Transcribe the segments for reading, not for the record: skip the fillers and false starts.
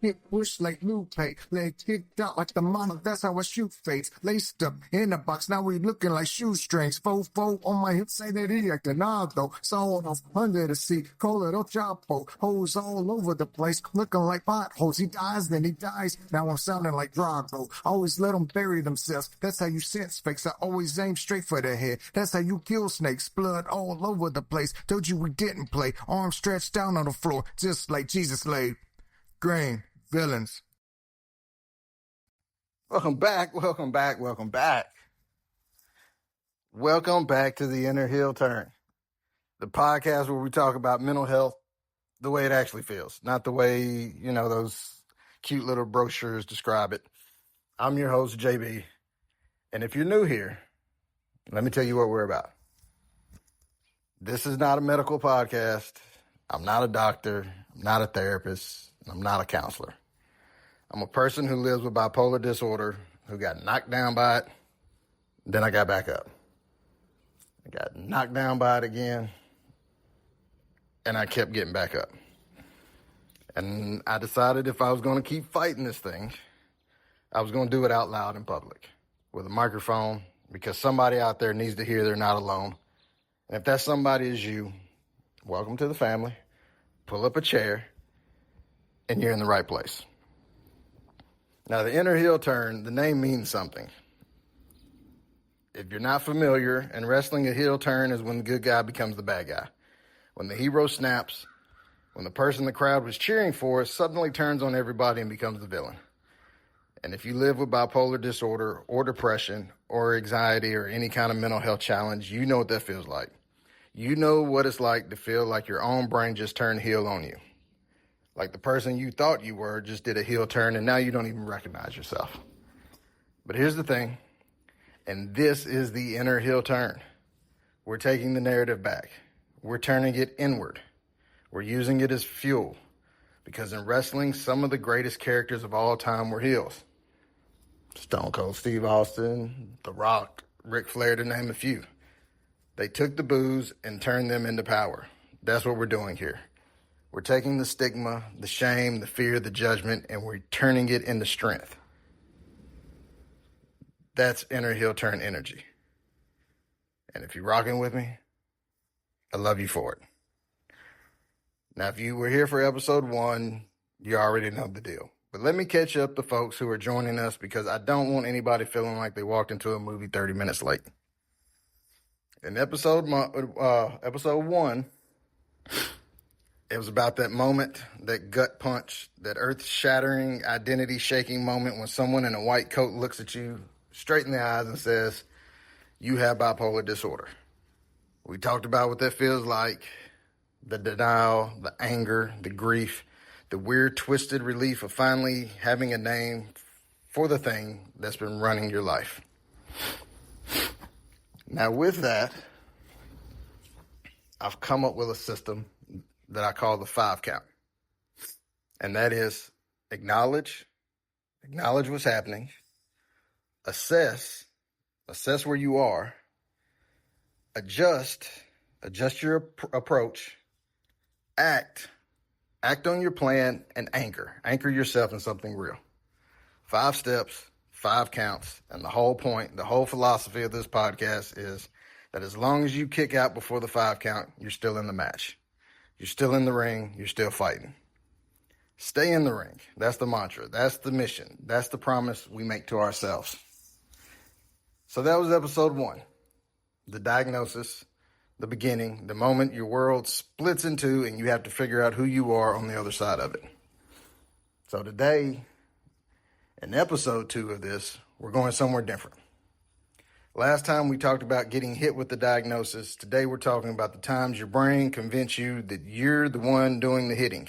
Hit push like Lupe, leg kicked out like the Manic. That's how I shoot fades. Laced up in the box, now we looking like shoestrings. Fofo on my hips, say that he like Donaldo. Sawed off under the seat, call it El Chapo. Hoes all over the place, looking like potholes. He dies, then he dies. Now I'm sounding like Drago. Always let them bury themselves. That's how you sense fakes. I always aim straight for the head. That's how you kill snakes. Blood all over the place. Told you we didn't play. Arms stretched down on the floor, just like Jesus laid. Grain, villains. Welcome back. Welcome back to the Inner Heel Turn, the podcast where we talk about mental health the way it actually feels, not the way, those cute little brochures describe it. I'm your host, JB, and if you're new here, let me tell you what we're about. This is not a medical podcast. I'm not a doctor. I'm not a therapist. I'm not a counselor. I'm a person who lives with bipolar disorder, who got knocked down by it. Then I got back up. I got knocked down by it again, and I kept getting back up. And I decided if I was going to keep fighting this thing, I was going to do it out loud in public with a microphone, because somebody out there needs to hear they're not alone. And if that somebody is you, welcome to the family. Pull up a chair, and you're in the right place. Now, the Inner Heel Turn, the name means something. If you're not familiar, in wrestling, a heel turn is when the good guy becomes the bad guy. When the hero snaps, when the person the crowd was cheering for suddenly turns on everybody and becomes the villain. And if you live with bipolar disorder or depression or anxiety or any kind of mental health challenge, you know what that feels like. You know what it's like to feel like your own brain just turned heel on you. Like the person you thought you were just did a heel turn, and now you don't even recognize yourself. But here's the thing, and this is the Inner Heel Turn. We're taking the narrative back. We're turning it inward. We're using it as fuel. Because in wrestling, some of the greatest characters of all time were heels. Stone Cold Steve Austin, The Rock, Ric Flair, to name a few. They took the boos and turned them into power. That's what we're doing here. We're taking the stigma, the shame, the fear, the judgment, and we're turning it into strength. That's Inner Heel Turn energy. And if you're rocking with me, I love you for it. Now, if you were here for episode 1, you already know the deal. But let me catch up the folks who are joining us, because I don't want anybody feeling like they walked into a movie 30 minutes late. In episode 1, it was about that moment, that gut punch, that earth-shattering, identity-shaking moment when someone in a white coat looks at you straight in the eyes and says, you have bipolar disorder. We talked about what that feels like, the denial, the anger, the grief, the weird, twisted relief of finally having a name for the thing that's been running your life. Now, with that, I've come up with a system that I call the 5 count. And that is acknowledge what's happening, assess where you are, adjust your approach, act on your plan, and anchor yourself in something real. 5 steps, 5 counts, and the whole point, the whole philosophy of this podcast is that as long as you kick out before the 5 count, you're still in the match. You're still in the ring. You're still fighting. Stay in the ring. That's the mantra. That's the mission. That's the promise we make to ourselves. So that was episode 1. The diagnosis, the beginning, the moment your world splits in two and you have to figure out who you are on the other side of it. So today, in episode 2 of this, we're going somewhere different. Last time we talked about getting hit with the diagnosis. Today we're talking about the times your brain convinced you that you're the one doing the hitting.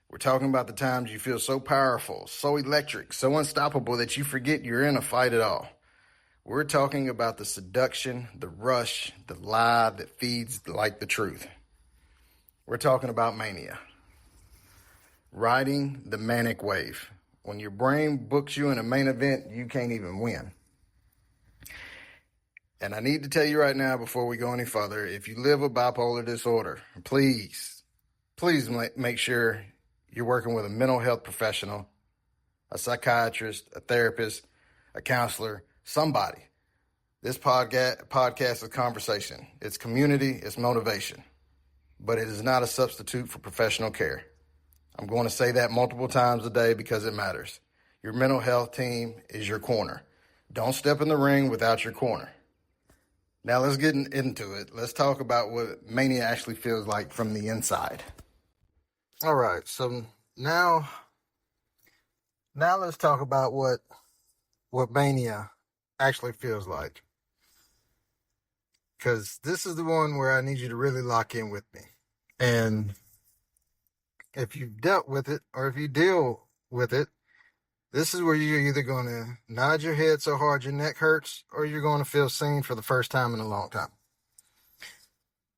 We're talking about the times you feel so powerful, so electric, so unstoppable that you forget you're in a fight at all. We're talking about the seduction, the rush, the lie that feeds like the truth. We're talking about mania. Riding the manic wave. When your brain books you in a main event, you can't even win. And I need to tell you right now, before we go any further, if you live with bipolar disorder, please make sure you're working with a mental health professional, a psychiatrist, a therapist, a counselor, somebody. This podcast is conversation. It's community, it's motivation, but it is not a substitute for professional care. I'm going to say that multiple times a day because it matters. Your mental health team is your corner. Don't step in the ring without your corner. Now let's get into it. Let's talk about what mania actually feels like from the inside. All right, so now let's talk about what mania actually feels like. Because this is the one where I need you to really lock in with me. And if you've dealt with it or if you deal with it, this is where you're either going to nod your head so hard your neck hurts or you're going to feel seen for the first time in a long time.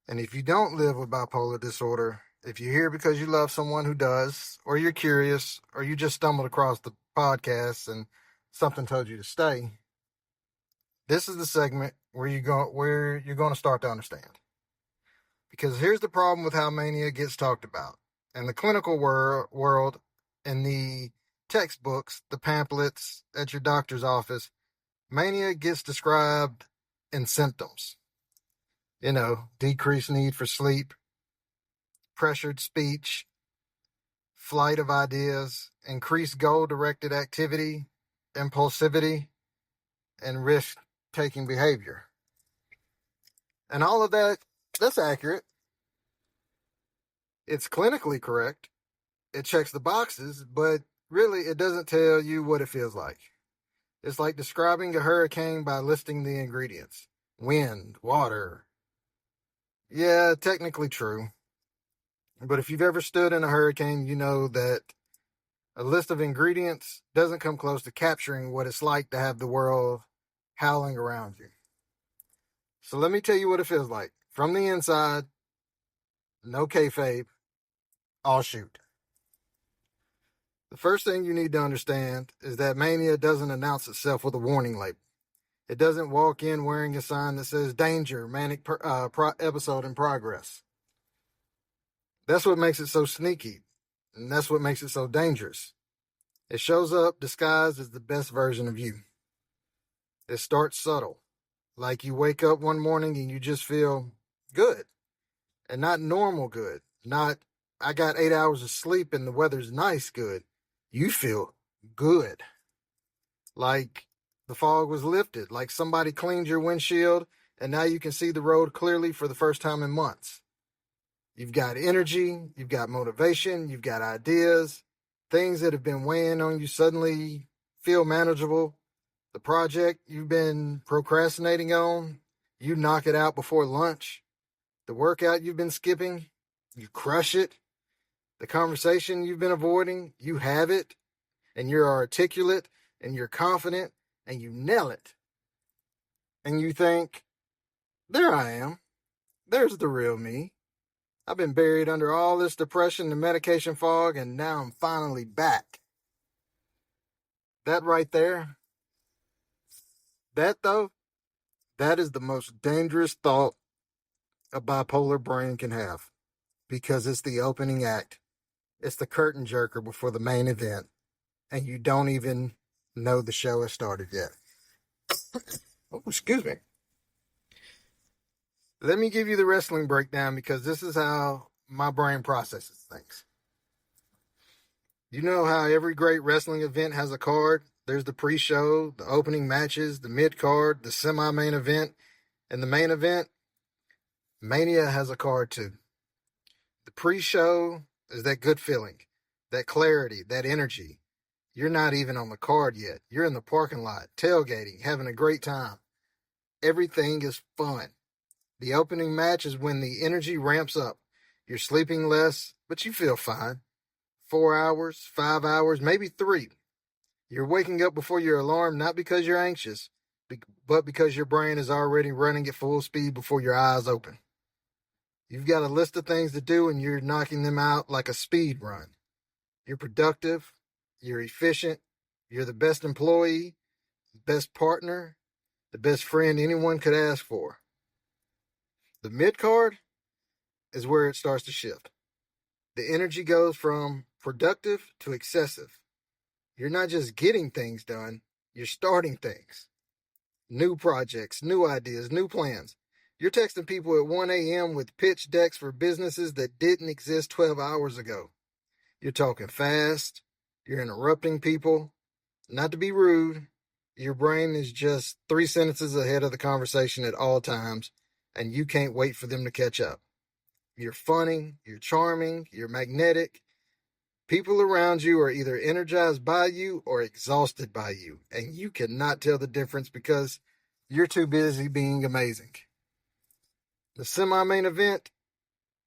And if you don't live with bipolar disorder, if you're here because you love someone who does, or you're curious, or you just stumbled across the podcast and something told you to stay, this is the segment where you're going to start to understand. Because here's the problem with how mania gets talked about. In the clinical world, in the textbooks, the pamphlets at your doctor's office, mania gets described in symptoms. Decreased need for sleep, pressured speech, flight of ideas, increased goal-directed activity, impulsivity, and risk-taking behavior. And all of that's accurate. It's clinically correct. It checks the boxes, but really it doesn't tell you what it feels like. It's like describing a hurricane by listing the ingredients. Wind, water. Yeah, technically true. But if you've ever stood in a hurricane, you know that a list of ingredients doesn't come close to capturing what it's like to have the world howling around you. So let me tell you what it feels like. From the inside, no kayfabe, I'll shoot. The first thing you need to understand is that mania doesn't announce itself with a warning label. It doesn't walk in wearing a sign that says danger, manic episode in progress. That's what makes it so sneaky, and that's what makes it so dangerous. It shows up disguised as the best version of you. It starts subtle, like you wake up one morning and you just feel good, and not normal good, not I got 8 hours of sleep and the weather's nice good. You feel good, like the fog was lifted, like somebody cleaned your windshield and now you can see the road clearly for the first time in months. You've got energy, you've got motivation, you've got ideas, things that have been weighing on you suddenly feel manageable. The project you've been procrastinating on, you knock it out before lunch. The workout you've been skipping, you crush it. The conversation you've been avoiding, you have it, and you're articulate, and you're confident, and you nail it. And you think, there I am. There's the real me. I've been buried under all this depression and medication fog, and now I'm finally back. That right there, that is the most dangerous thought a bipolar brain can have, because it's the opening act. It's the curtain jerker before the main event, and you don't even know the show has started yet. Oh, excuse me. Let me give you the wrestling breakdown, because this is how my brain processes things. You know how every great wrestling event has a card? There's the pre-show, the opening matches, the mid-card, the semi-main event, and the main event. Mania has a card too. The pre-show is that good feeling, that clarity, that energy. You're not even on the card yet. You're in the parking lot, tailgating, having a great time. Everything is fun. The opening match is when the energy ramps up. You're sleeping less, but you feel fine. 4 hours, 5 hours, maybe 3. You're waking up before your alarm, not because you're anxious, but because your brain is already running at full speed before your eyes open. You've got a list of things to do, and you're knocking them out like a speed run. You're productive. You're efficient. You're the best employee, the best partner, the best friend anyone could ask for. The mid-card is where it starts to shift. The energy goes from productive to excessive. You're not just getting things done, you're starting things. New projects, new ideas, new plans. You're texting people at 1 a.m. with pitch decks for businesses that didn't exist 12 hours ago. You're talking fast. You're interrupting people. Not to be rude, your brain is just 3 sentences ahead of the conversation at all times, and you can't wait for them to catch up. You're funny, you're charming, you're magnetic. People around you are either energized by you or exhausted by you, and you cannot tell the difference because you're too busy being amazing. The semi-main event,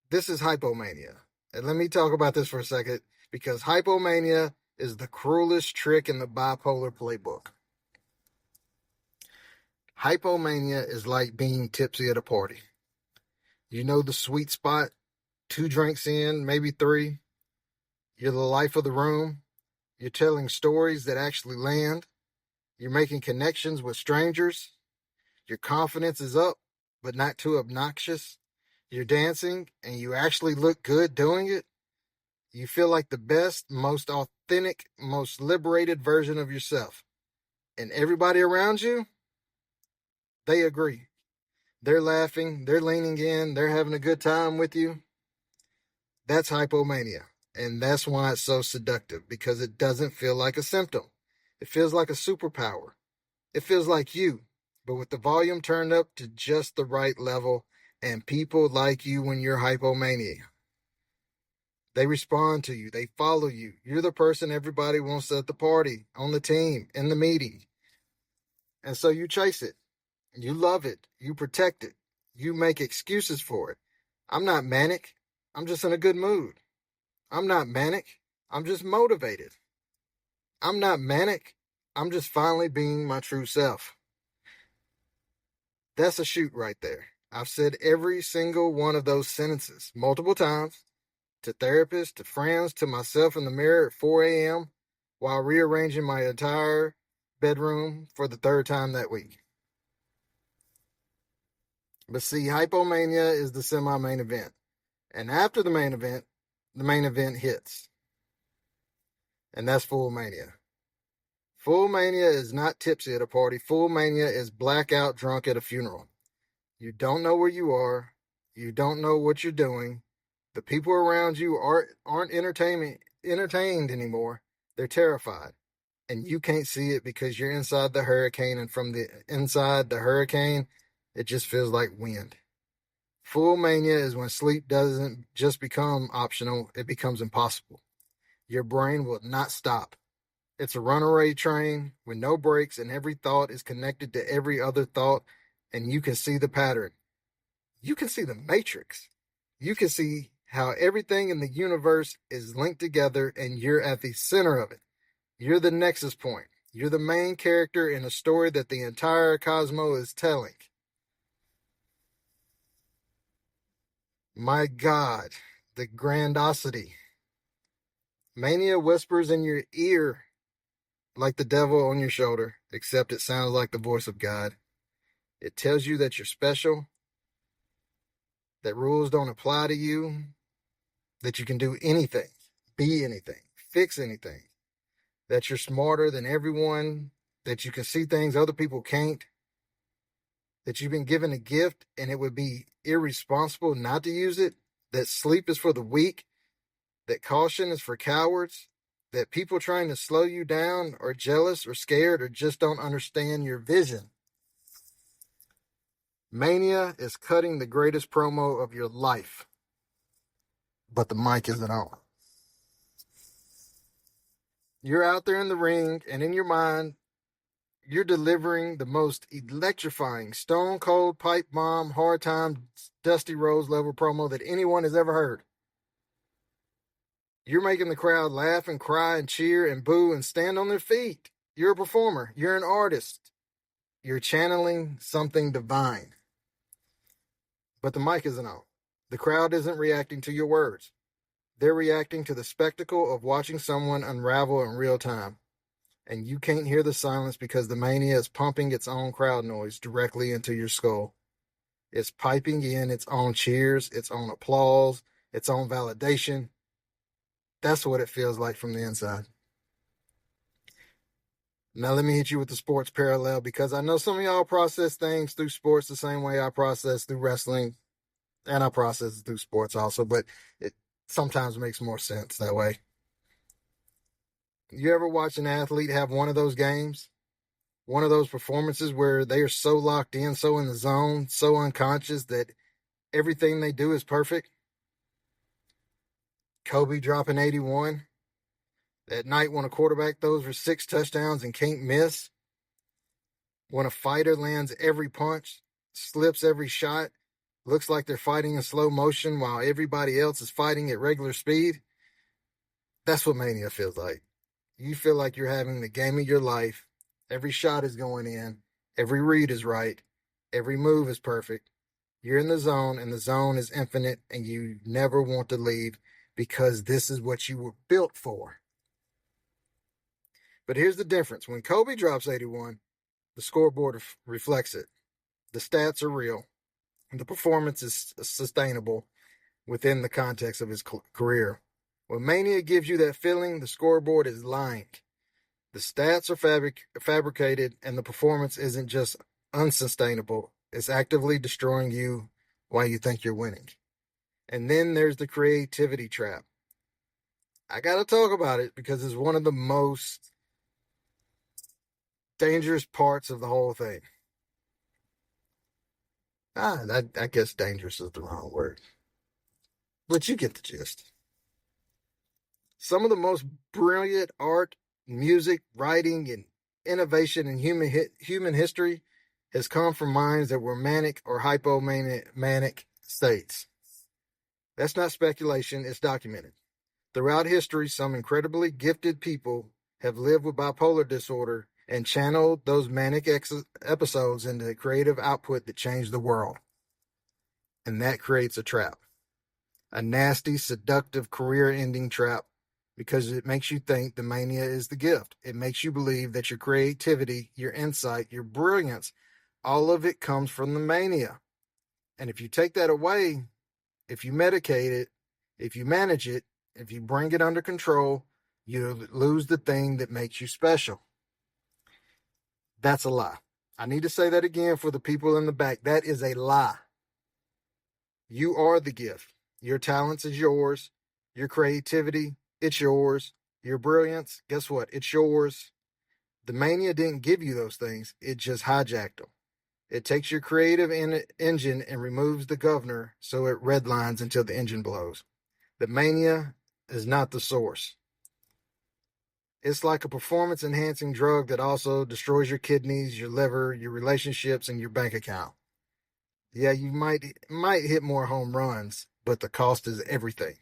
this is hypomania. And let me talk about this for a second, because hypomania is the cruelest trick in the bipolar playbook. Hypomania is like being tipsy at a party. You know the sweet spot, 2 drinks in, maybe 3. You're the life of the room. You're telling stories that actually land. You're making connections with strangers. Your confidence is up, but not too obnoxious. You're dancing, and you actually look good doing it. You feel like the best, most authentic, most liberated version of yourself. And everybody around you, they agree. They're laughing, they're leaning in, they're having a good time with you. That's hypomania. And that's why it's so seductive, because it doesn't feel like a symptom. It feels like a superpower. It feels like you, but with the volume turned up to just the right level, and people like you when you're hypomania. They respond to you. They follow you. You're the person everybody wants at the party, on the team, in the meeting. And so you chase it. You love it. You protect it. You make excuses for it. I'm not manic. I'm just in a good mood. I'm not manic. I'm just motivated. I'm not manic. I'm just finally being my true self. That's a shoot right there. I've said every single one of those sentences multiple times to therapists, to friends, to myself in the mirror at 4 a.m. while rearranging my entire bedroom for the 3rd time that week. But see, hypomania is the semi-main event. And after the main event hits. And that's full mania. Full mania is not tipsy at a party. Full mania is blackout drunk at a funeral. You don't know where you are. You don't know what you're doing. The people around you aren't entertained anymore. They're terrified. And you can't see it because you're inside the hurricane, and from the inside the hurricane, it just feels like wind. Full mania is when sleep doesn't just become optional, it becomes impossible. Your brain will not stop. It's a runaway train with no brakes, and every thought is connected to every other thought, and you can see the pattern. You can see the matrix. You can see how everything in the universe is linked together, and you're at the center of it. You're the nexus point. You're the main character in a story that the entire cosmos is telling. My God, the grandiosity. Mania whispers in your ear like the devil on your shoulder, except it sounds like the voice of God. It tells you that you're special, that rules don't apply to you, that you can do anything, be anything, fix anything, that you're smarter than everyone, that you can see things other people can't, that you've been given a gift and it would be irresponsible not to use it, that sleep is for the weak, that caution is for cowards, that people trying to slow you down are jealous or scared or just don't understand your vision. Mania is cutting the greatest promo of your life, but the mic isn't on. You're out there in the ring, and in your mind, you're delivering the most electrifying, stone cold pipe bomb, hard time, Dusty Rhodes level promo that anyone has ever heard. You're making the crowd laugh and cry and cheer and boo and stand on their feet. You're a performer. You're an artist. You're channeling something divine. But the mic isn't on. The crowd isn't reacting to your words. They're reacting to the spectacle of watching someone unravel in real time. And you can't hear the silence because the mania is pumping its own crowd noise directly into your skull. It's piping in its own cheers, its own applause, its own validation. That's what it feels like from the inside. Now let me hit you with the sports parallel, because I know some of y'all process things through sports the same way I process through wrestling, and I process it through sports also, but it sometimes makes more sense that way. You ever watch an athlete have one of those games? One of those performances where they are so locked in, so in the zone, so unconscious that everything they do is perfect? Kobe dropping 81. That night when a quarterback throws for 6 touchdowns and can't miss. When a fighter lands every punch, slips every shot, looks like they're fighting in slow motion while everybody else is fighting at regular speed. That's what mania feels like. You feel like you're having the game of your life. Every shot is going in. Every read is right. Every move is perfect. You're in the zone, and the zone is infinite, and you never want to leave because this is what you were built for. But here's the difference. When Kobe drops 81, the scoreboard reflects it. The stats are real. The performance is sustainable within the context of his career. When mania gives you that feeling, the scoreboard is lying. The stats are fabricated, and the performance isn't just unsustainable. It's actively destroying you while you think you're winning. And then there's the creativity trap. I got to talk about it because it's one of the most dangerous parts of the whole thing. I guess dangerous is the wrong word. But you get the gist. Some of the most brilliant art, music, writing, and innovation in human history has come from minds that were manic or hypomanic states. That's not speculation, it's documented. Throughout history, some incredibly gifted people have lived with bipolar disorder and channeled those manic episodes into creative output that changed the world. And that creates a trap. A nasty, seductive, career-ending trap, because it makes you think the mania is the gift. It makes you believe that your creativity, your insight, your brilliance, all of it comes from the mania. And if you take that away, if you medicate it, if you manage it, if you bring it under control, you lose the thing that makes you special. That's a lie. I need to say that again for the people in the back. That is a lie. You are the gift. Your talents is yours. Your creativity, it's yours. Your brilliance, guess what? It's yours. The mania didn't give you those things. It just hijacked them. It takes your creative engine and removes the governor so it redlines until the engine blows. The mania is not the source. It's like a performance-enhancing drug that also destroys your kidneys, your liver, your relationships, and your bank account. Yeah, you might hit more home runs, but the cost is everything.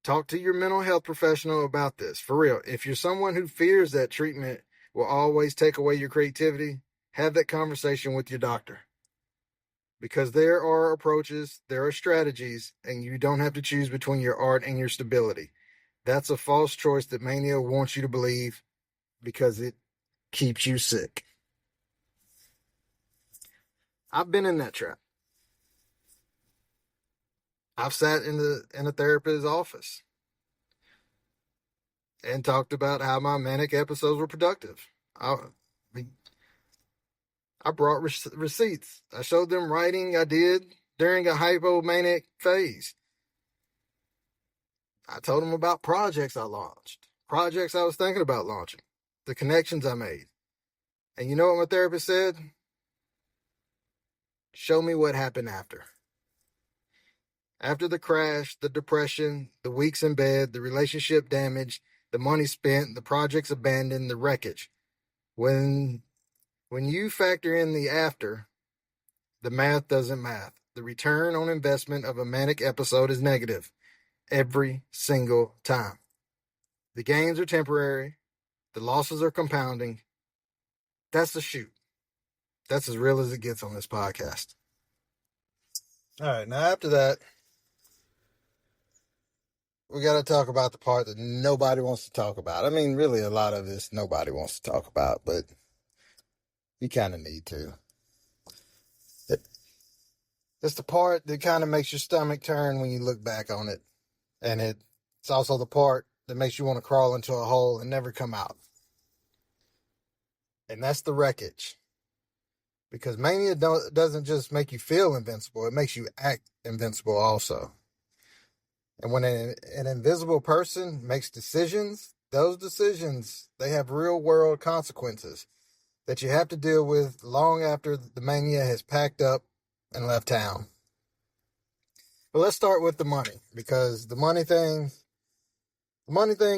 Talk to your mental health professional about this. For real, if you're someone who fears that treatment will always take away your creativity, have that conversation with your doctor. Because there are approaches, there are strategies, and you don't have to choose between your art and your stability. That's a false choice that mania wants you to believe because it keeps you sick. I've been in that trap. I've sat in a therapist's office and talked about how my manic episodes were productive. I brought receipts. I showed them writing I did during a hypomanic phase. I told them about projects I launched, projects I was thinking about launching, the connections I made. And you know what my therapist said? Show me what happened after. After the crash, the depression, the weeks in bed, the relationship damage, the money spent, the projects abandoned, the wreckage. When you factor in the after, the math doesn't math. The return on investment of a manic episode is negative every single time. The gains are temporary. The losses are compounding. That's the shoot. That's as real as it gets on this podcast. All right, now after that, we got to talk about the part that nobody wants to talk about. I mean, really, a lot of this nobody wants to talk about, but you kind of need to. It's the part that kind of makes your stomach turn when you look back on it, and it It's also the part that makes you want to crawl into a hole and never come out. And that's the wreckage. Because mania doesn't just make you feel invincible, it makes you act invincible also. And when an invisible person makes decisions, those decisions, they have real world consequences that you have to deal with long after the mania has packed up and left town. But let's start with the money, because the money thing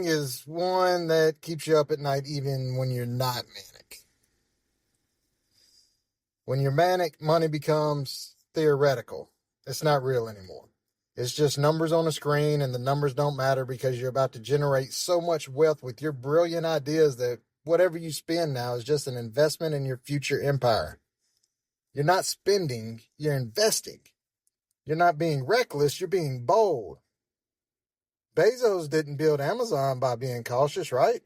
is one that keeps you up at night even when you're not manic. When you're manic, money becomes theoretical. It's not real anymore. It's just numbers on a screen, and the numbers don't matter because you're about to generate so much wealth with your brilliant ideas that whatever you spend now is just an investment in your future empire. You're not spending, you're investing. You're not being reckless, you're being bold. Bezos didn't build Amazon by being cautious, right?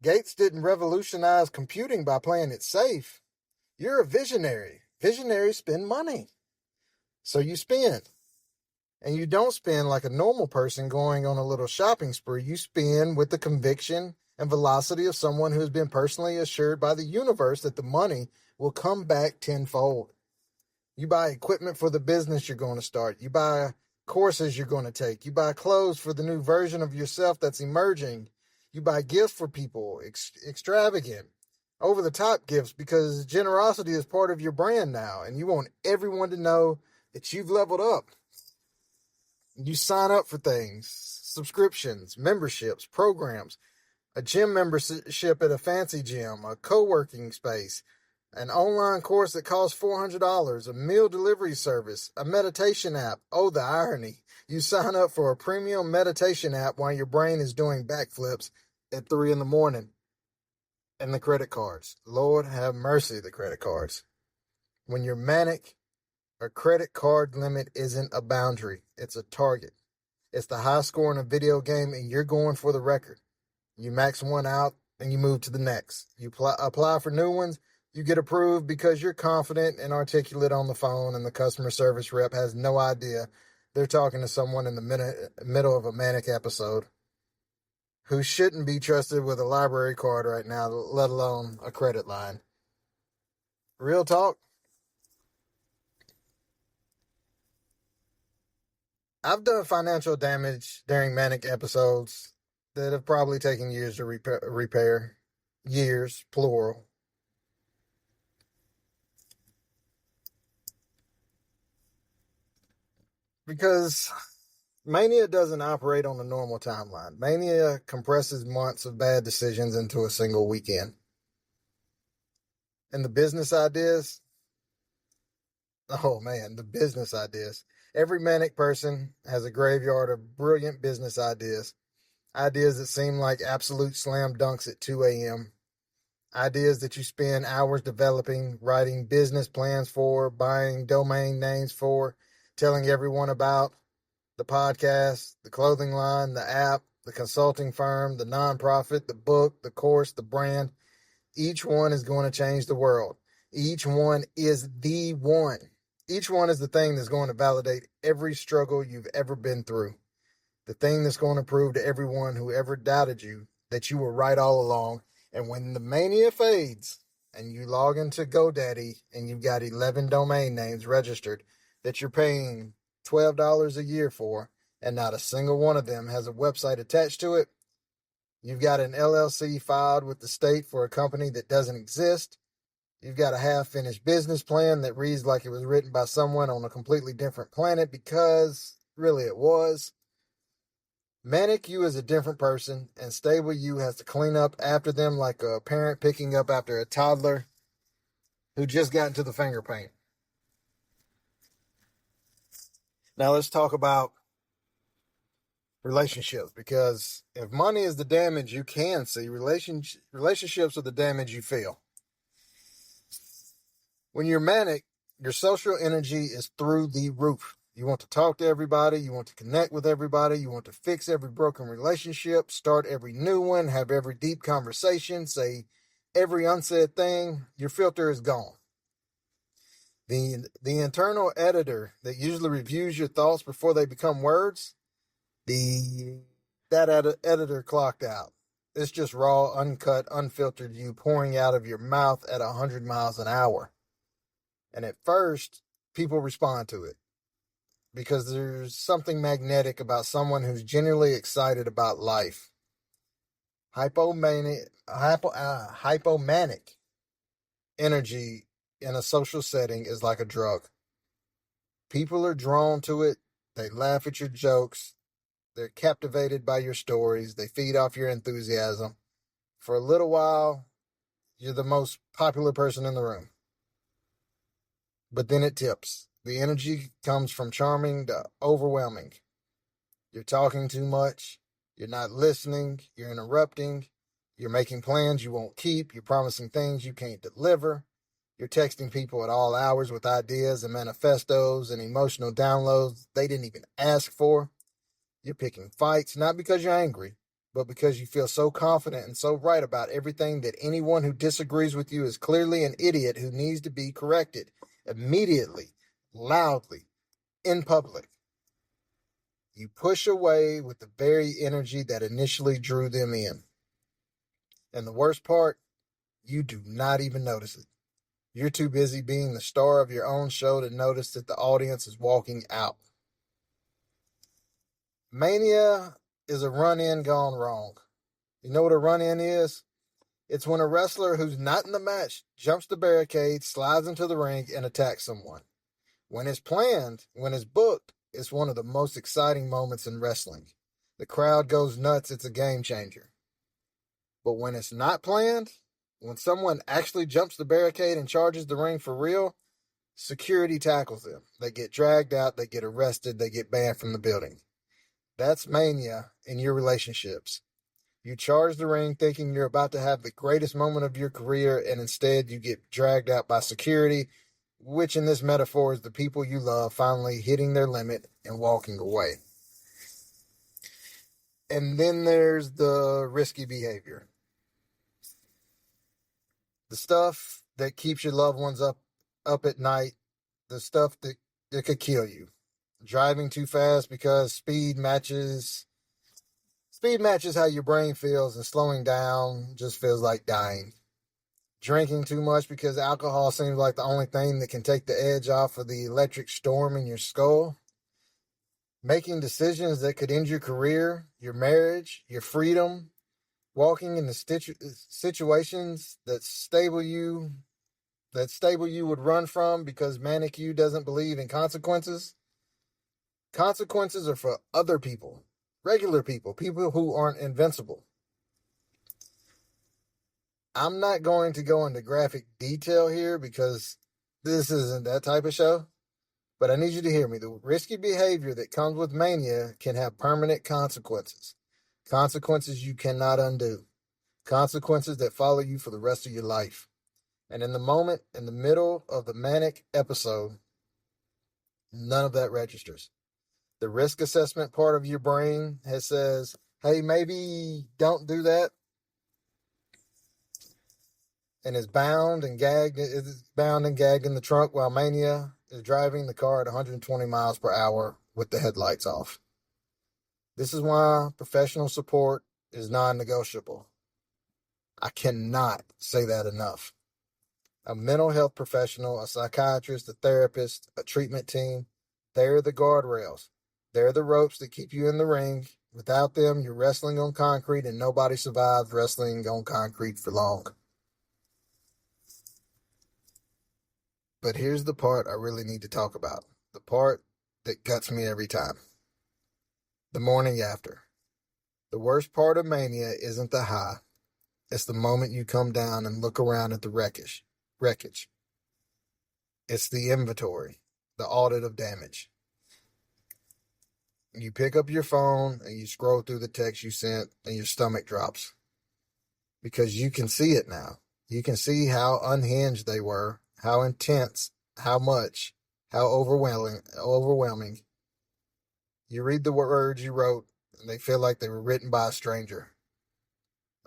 Gates didn't revolutionize computing by playing it safe. You're a visionary. Visionaries spend money. So you spend. And you don't spend like a normal person going on a little shopping spree. You spend with the conviction and velocity of someone who has been personally assured by the universe that the money will come back tenfold. You buy equipment for the business you're going to start. You buy courses you're going to take. You buy clothes for the new version of yourself that's emerging. You buy gifts for people, extravagant, over-the-top gifts, because generosity is part of your brand now, and you want everyone to know that you've leveled up. You sign up for things, subscriptions, memberships, programs, a gym membership at a fancy gym, a co-working space, an online course that costs $400, a meal delivery service, a meditation app. Oh, the irony. You sign up for a premium meditation app while your brain is doing backflips at 3 a.m. And the credit cards. Lord have mercy, the credit cards. When you're manic, a credit card limit isn't a boundary. It's a target. It's the high score in a video game, and you're going for the record. You max one out, and you move to the next. You apply for new ones. You get approved because you're confident and articulate on the phone, and the customer service rep has no idea they're talking to someone in the middle of a manic episode who shouldn't be trusted with a library card right now, let alone a credit line. Real talk. I've done financial damage during manic episodes that have probably taken years to repair. Years, plural. Because mania doesn't operate on a normal timeline. Mania compresses months of bad decisions into a single weekend. And the business ideas, oh man, the business ideas. Every manic person has a graveyard of brilliant business ideas. Ideas that seem like absolute slam dunks at 2 a.m. Ideas that you spend hours developing, writing business plans for, buying domain names for, telling everyone about. The podcast, the clothing line, the app, the consulting firm, the nonprofit, the book, the course, the brand. Each one is going to change the world. Each one is the one. Each one is the thing that's going to validate every struggle you've ever been through. The thing that's going to prove to everyone who ever doubted you that you were right all along. And when the mania fades and you log into GoDaddy and you've got 11 domain names registered that you're paying $12 a year for, and not a single one of them has a website attached to it. You've got an LLC filed with the state for a company that doesn't exist. You've got a half-finished business plan that reads like it was written by someone on a completely different planet, because really it was. Manic you is a different person, and stable you has to clean up after them like a parent picking up after a toddler who just got into the finger paint. Now let's talk about relationships, because if money is the damage you can see, relationships are the damage you feel. When you're manic, your social energy is through the roof. You want to talk to everybody. You want to connect with everybody. You want to fix every broken relationship, start every new one, have every deep conversation, say every unsaid thing. Your filter is gone. The internal editor that usually reviews your thoughts before they become words, Editor clocked out. It's just raw, uncut, unfiltered you pouring out of your mouth at 100 miles an hour. And at first, people respond to it because there's something magnetic about someone who's genuinely excited about life. Hypomanic energy in a social setting is like a drug. People are drawn to it. They laugh at your jokes. They're captivated by your stories. They feed off your enthusiasm. For a little while, you're the most popular person in the room. But then it tips. The energy comes from charming to overwhelming. You're talking too much. You're not listening. You're interrupting. You're making plans you won't keep. You're promising things you can't deliver. You're texting people at all hours with ideas and manifestos and emotional downloads they didn't even ask for. You're picking fights, not because you're angry, but because you feel so confident and so right about everything that anyone who disagrees with you is clearly an idiot who needs to be corrected immediately, loudly, in public. You push away with the very energy that initially drew them in. And the worst part, you do not even notice it. You're too busy being the star of your own show to notice that the audience is walking out. Mania is a run-in gone wrong. You know what a run-in is? It's when a wrestler who's not in the match jumps the barricade, slides into the ring, and attacks someone. When it's planned, when it's booked, it's one of the most exciting moments in wrestling. The crowd goes nuts. It's a game changer. But when it's not planned, when someone actually jumps the barricade and charges the ring for real, security tackles them. They get dragged out, they get arrested, they get banned from the building. That's mania in your relationships. You charge the ring thinking you're about to have the greatest moment of your career, and instead you get dragged out by security, which in this metaphor is the people you love finally hitting their limit and walking away. And then there's the risky behavior. The stuff that keeps your loved ones up at night, the stuff that could kill you. Driving too fast because speed matches how your brain feels, and slowing down just feels like dying. Drinking too much because alcohol seems like the only thing that can take the edge off of the electric storm in your skull. Making decisions that could end your career, your marriage, your freedom. Walking in the situations that stable you would run from because Manic you doesn't believe in consequences. Consequences are for other people, regular people, people who aren't invincible. I'm not going to go into graphic detail here because this isn't that type of show, but I need you to hear me. The risky behavior that comes with mania can have permanent consequences. Consequences you cannot undo. Consequences that follow you for the rest of your life. And in the moment, in the middle of the manic episode, none of that registers. The risk assessment part of your brain says, hey, maybe don't do that. And is bound and gagged in the trunk while mania is driving the car at 120 miles per hour with the headlights off. This is why professional support is non-negotiable. I cannot say that enough. A mental health professional, a psychiatrist, a therapist, a treatment team, they're the guardrails. They're the ropes that keep you in the ring. Without them, you're wrestling on concrete, and nobody survives wrestling on concrete for long. But here's the part I really need to talk about. The part that guts me every time. The morning after. The worst part of mania isn't the high. It's the moment you come down and look around at the wreckage. It's the inventory, the audit of damage. You pick up your phone and you scroll through the text you sent and your stomach drops. Because you can see it now. You can see how unhinged they were, how intense, how much, how overwhelming. You read the words you wrote and they feel like they were written by a stranger.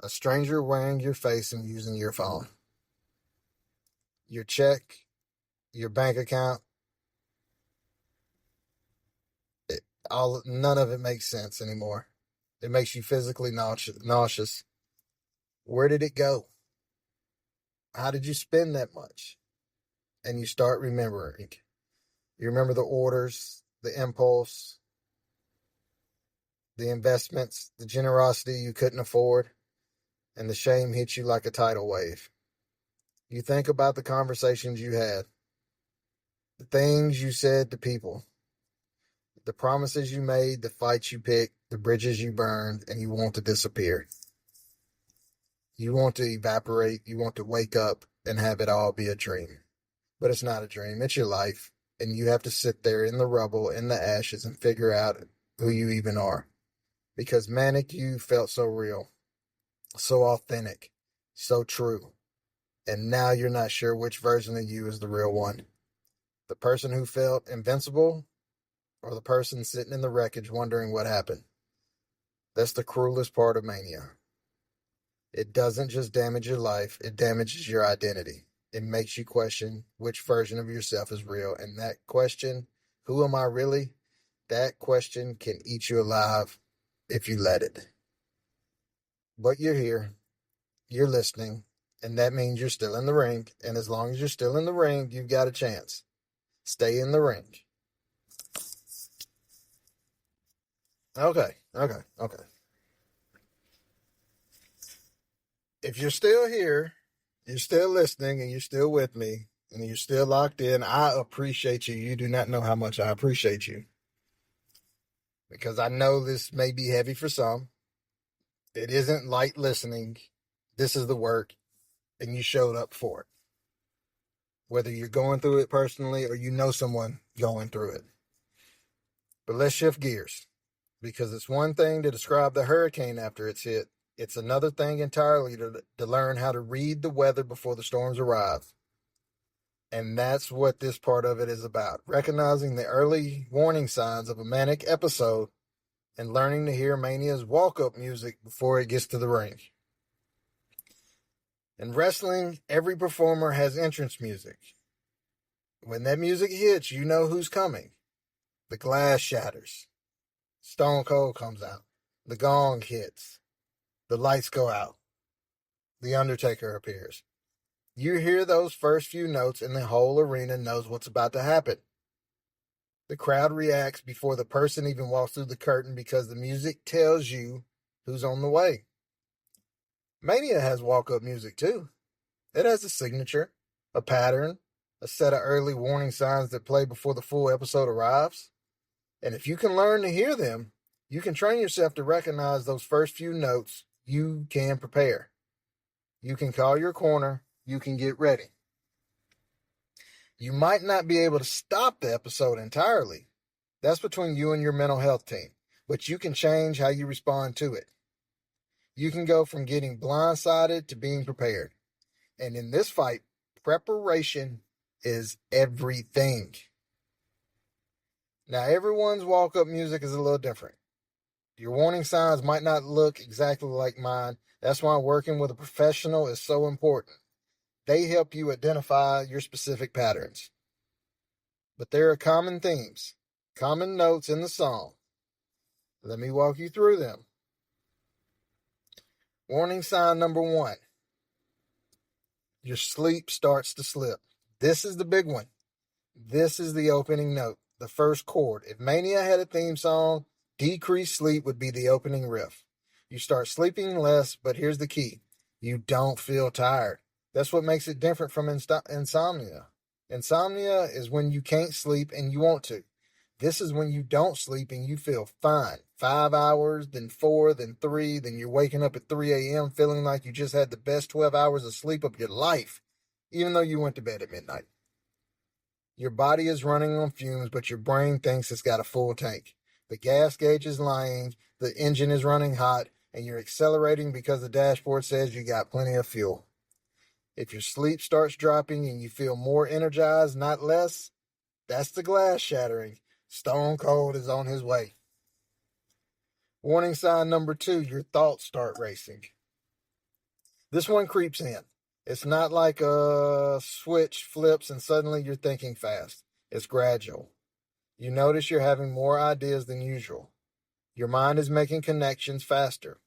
A stranger wearing your face and using your phone. Your check, your bank account. None of it makes sense anymore. It makes you physically nauseous. Where did it go? How did you spend that much? And you start remembering. You remember the orders, the impulse, the investments, the generosity you couldn't afford, and the shame hits you like a tidal wave. You think about the conversations you had, the things you said to people, the promises you made, the fights you picked, the bridges you burned, and you want to disappear. You want to evaporate. You want to wake up and have it all be a dream. But it's not a dream. It's your life. And you have to sit there in the rubble, in the ashes, and figure out who you even are. Because Manic, you felt so real, so authentic, so true. And now you're not sure which version of you is the real one. The person who felt invincible, or the person sitting in the wreckage wondering what happened. That's the cruelest part of mania. It doesn't just damage your life, it damages your identity. It makes you question which version of yourself is real. And that question, who am I really? That question can eat you alive if you let it. But you're here, you're listening, and that means you're still in the ring. And as long as you're still in the ring, you've got a chance. Stay in the ring. Okay. If you're still here, you're still listening, and you're still with me, and you're still locked in, I appreciate you. You do not know how much I appreciate you. Because I know this may be heavy for some. It isn't light listening. This is the work, and you showed up for it. Whether you're going through it personally or you know someone going through it. But let's shift gears. Because it's one thing to describe the hurricane after it's hit. It's another thing entirely to learn how to read the weather before the storms arrive. And that's what this part of it is about. Recognizing the early warning signs of a manic episode and learning to hear mania's walk-up music before it gets to the ring. In wrestling, every performer has entrance music. When that music hits, you know who's coming. The glass shatters. Stone Cold comes out. The gong hits. The lights go out. The Undertaker appears. You hear those first few notes and the whole arena knows what's about to happen. The crowd reacts before the person even walks through the curtain because the music tells you who's on the way. Mania has walk-up music too. It has a signature, a pattern, a set of early warning signs that play before the full episode arrives. And if you can learn to hear them, you can train yourself to recognize those first few notes. You can prepare. You can call your corner. You can get ready. You might not be able to stop the episode entirely. That's between you and your mental health team. But you can change how you respond to it. You can go from getting blindsided to being prepared. And in this fight, preparation is everything. Now, everyone's walk-up music is a little different. Your warning signs might not look exactly like mine. That's why working with a professional is so important. They help you identify your specific patterns. But there are common themes, common notes in the song. Let me walk you through them. Warning sign number 1. Your sleep starts to slip. This is the big one. This is the opening note, the first chord. If Mania had a theme song, decreased sleep would be the opening riff. You start sleeping less, but here's the key. You don't feel tired. That's what makes it different from insomnia. Insomnia is when you can't sleep and you want to. This is when you don't sleep and you feel fine. 5 hours, then 4, then 3, then you're waking up at 3 a.m. feeling like you just had the best 12 hours of sleep of your life, even though you went to bed at midnight. Your body is running on fumes, but your brain thinks it's got a full tank. The gas gauge is lying, the engine is running hot, and you're accelerating because the dashboard says you got plenty of fuel. If your sleep starts dropping and you feel more energized, not less, that's the glass shattering. Stone Cold is on his way. Warning sign number 2, your thoughts start racing. This one creeps in. It's not like a switch flips and suddenly you're thinking fast. It's gradual. You notice you're having more ideas than usual. Your mind is making connections faster.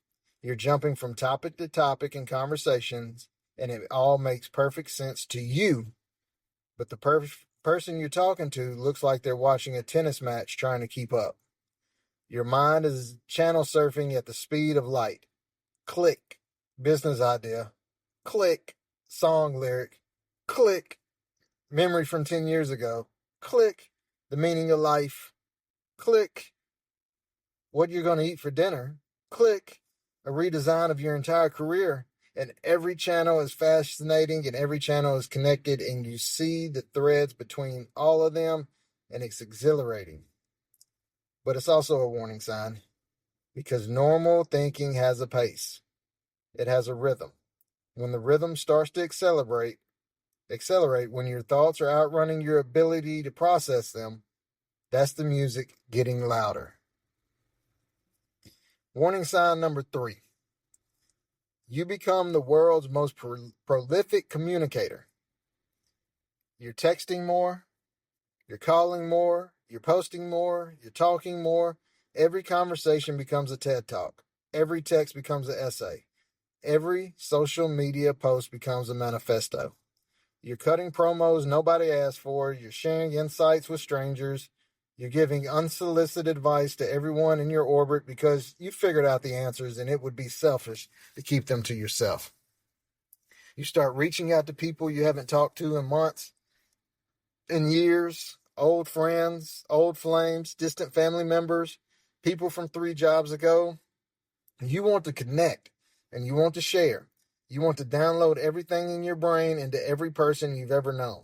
You're jumping from topic to topic in conversations, and it all makes perfect sense to you. But the person you're talking to looks like they're watching a tennis match trying to keep up. Your mind is channel surfing at the speed of light. Click, business idea. Click, song lyric. Click, memory from 10 years ago. Click, the meaning of life. Click, what you're going to eat for dinner. Click, a redesign of your entire career. And every channel is fascinating and every channel is connected, and you see the threads between all of them, and it's exhilarating. But it's also a warning sign, because normal thinking has a pace. It has a rhythm. When the rhythm starts to accelerate when your thoughts are outrunning your ability to process them, that's the music getting louder. Warning sign number 3. You become the world's most prolific communicator. You're texting more, you're calling more, you're posting more, you're talking more. Every conversation becomes a TED Talk. Every text becomes an essay. Every social media post becomes a manifesto. You're cutting promos nobody asked for. You're sharing insights with strangers. You're giving unsolicited advice to everyone in your orbit because you figured out the answers, and it would be selfish to keep them to yourself. You start reaching out to people you haven't talked to in months, in years, old friends, old flames, distant family members, people from 3 jobs ago. You want to connect, and you want to share. You want to download everything in your brain into every person you've ever known.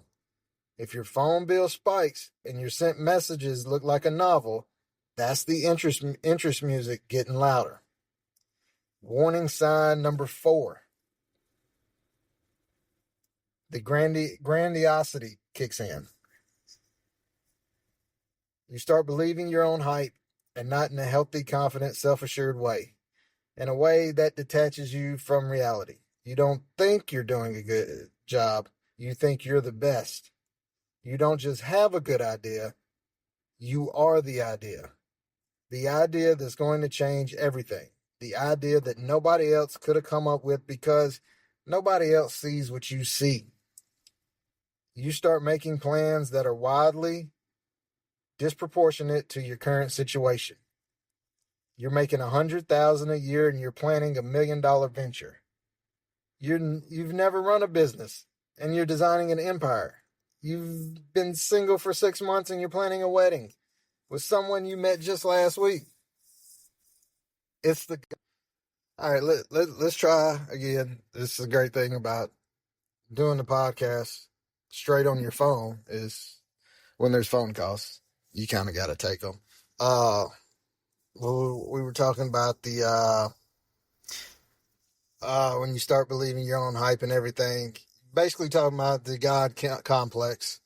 If your phone bill spikes and your sent messages look like a novel, that's the interest music getting louder. Warning sign number 4. The grandiosity kicks in. You start believing your own hype, and not in a healthy, confident, self-assured way. In a way that detaches you from reality. You don't think you're doing a good job. You think you're the best. You don't just have a good idea. You are the idea. The idea that's going to change everything. The idea that nobody else could have come up with because nobody else sees what you see. You start making plans that are wildly disproportionate to your current situation. You're making $100,000 a year and you're planning $1 million venture. You've never run a business and you're designing an empire. You've been single for 6 months and you're planning a wedding with someone you met just last week. All right, let's try again. This is a great thing about doing the podcast straight on your phone is when there's phone calls, you kind of got to take them. We were talking about the when you start believing your own hype and everything. Basically talking about the God complex.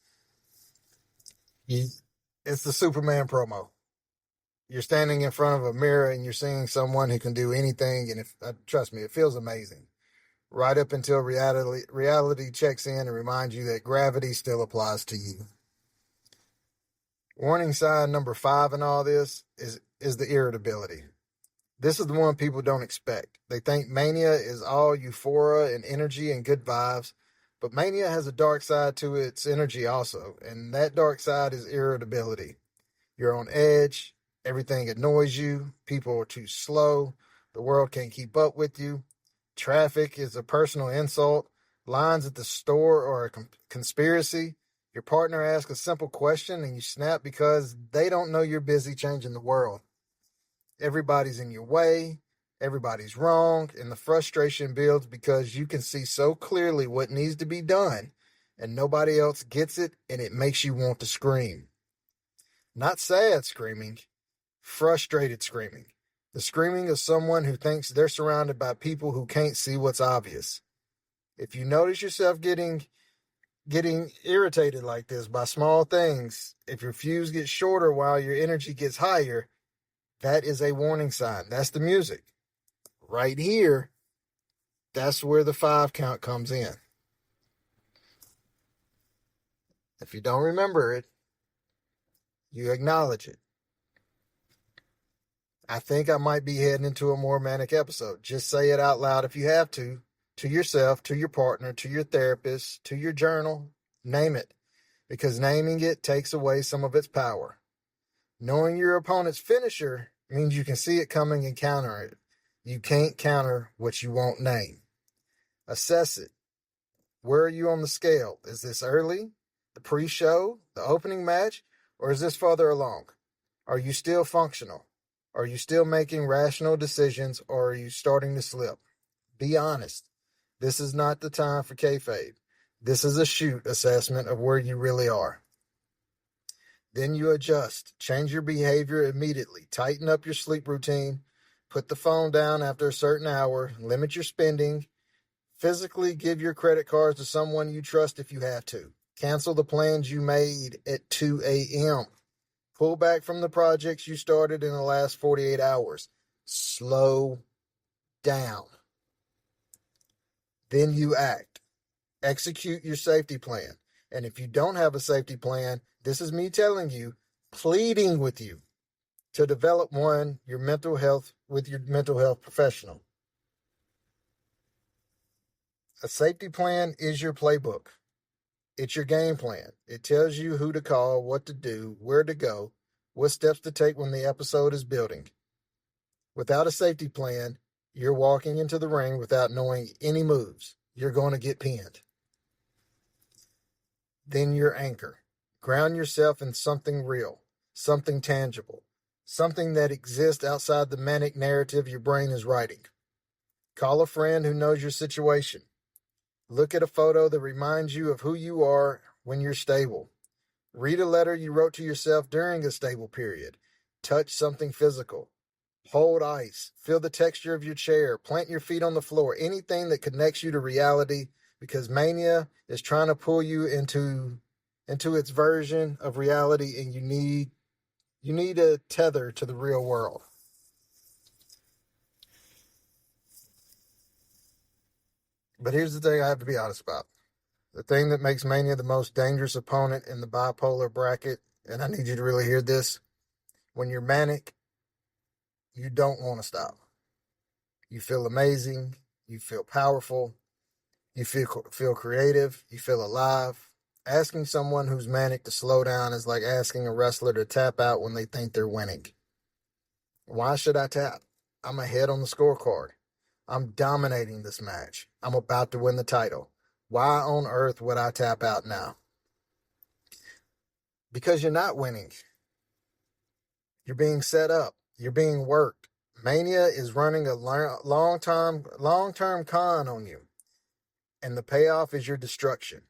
It's the Superman promo. You're standing in front of a mirror and you're seeing someone who can do anything, and trust me, it feels amazing. Right up until reality checks in and reminds you that gravity still applies to you. Warning sign number 5 in all this is the irritability. This is the one people don't expect. They think mania is all euphoria and energy and good vibes, but mania has a dark side to its energy also, and that dark side is irritability. You're on edge, everything annoys you, people are too slow, the world can't keep up with you, traffic is a personal insult, lines at the store are a conspiracy, your partner asks a simple question and you snap because they don't know you're busy changing the world. Everybody's in your way, everybody's wrong, and the frustration builds because you can see so clearly what needs to be done, and nobody else gets it, and it makes you want to scream. Not sad screaming, frustrated screaming. The screaming of someone who thinks they're surrounded by people who can't see what's obvious. If you notice yourself getting irritated like this by small things, if your fuse gets shorter while your energy gets higher, that is a warning sign. That's the music. Right here, that's where the 5 count comes in. If you don't remember it, You acknowledge it. I think I might be heading into a more manic episode. Just say it out loud if you have to yourself, to your partner, to your therapist, to your journal. Name it, because naming it takes away some of its power. Knowing your opponent's finisher means you can see it coming and counter it. You can't counter what you won't name. Assess it. Where are you on the scale? Is this early, the pre-show, the opening match, or is this further along? Are you still functional? Are you still making rational decisions, or are you starting to slip? Be honest. This is not the time for kayfabe. This is a shoot assessment of where you really are. Then you adjust. Change your behavior immediately. Tighten up your sleep routine. Put the phone down after a certain hour. Limit your spending. Physically give your credit cards to someone you trust if you have to. Cancel the plans you made at 2 a.m. Pull back from the projects you started in the last 48 hours. Slow down. Then you act. Execute your safety plan. And if you don't have a safety plan, this is me telling you, pleading with you to develop one, your mental health with your mental health professional. A safety plan is your playbook. It's your game plan. It tells you who to call, what to do, where to go, what steps to take when the episode is building. Without a safety plan, you're walking into the ring without knowing any moves. You're going to get pinned. Then your anchor. Ground yourself in something real, something tangible, something that exists outside the manic narrative your brain is writing. Call a friend who knows your situation. Look at a photo that reminds you of who you are when you're stable. Read a letter you wrote to yourself during a stable period. Touch something physical. Hold ice. Feel the texture of your chair. Plant your feet on the floor. Anything that connects you to reality, because mania is trying to pull you into its version of reality, and you need a tether to the real world. But here's the thing I have to be honest about. The thing that makes mania the most dangerous opponent in the bipolar bracket, and I need you to really hear this, when you're manic, you don't want to stop. You feel amazing. You feel powerful. You feel creative. You feel alive. Asking someone who's manic to slow down is like asking a wrestler to tap out when they think they're winning. Why should I tap? I'm ahead on the scorecard. I'm dominating this match. I'm about to win the title. Why on earth would I tap out now? Because you're not winning. You're being set up. You're being worked. Mania is running a long-term con on you. And the payoff is your destruction.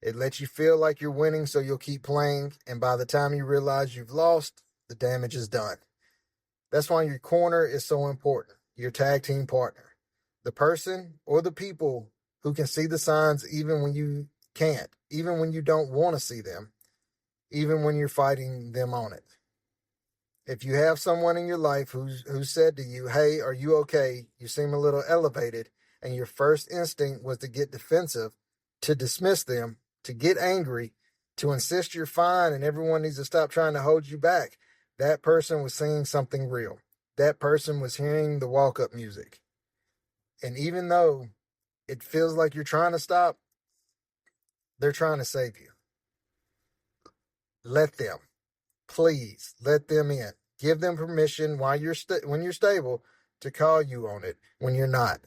It lets you feel like you're winning, so you'll keep playing. And by the time you realize you've lost, the damage is done. That's why your corner is so important. Your tag team partner. The person or the people who can see the signs even when you can't, even when you don't want to see them, even when you're fighting them on it. If you have someone in your life who said to you, hey, are you okay? You seem a little elevated, and your first instinct was to get defensive, to dismiss them, to get angry, to insist you're fine and everyone needs to stop trying to hold you back. That person was seeing something real. That person was hearing the walk-up music. And even though it feels like you're trying to stop, they're trying to save you. Let them. Please, let them in. Give them permission while when you're stable to call you on it when you're not.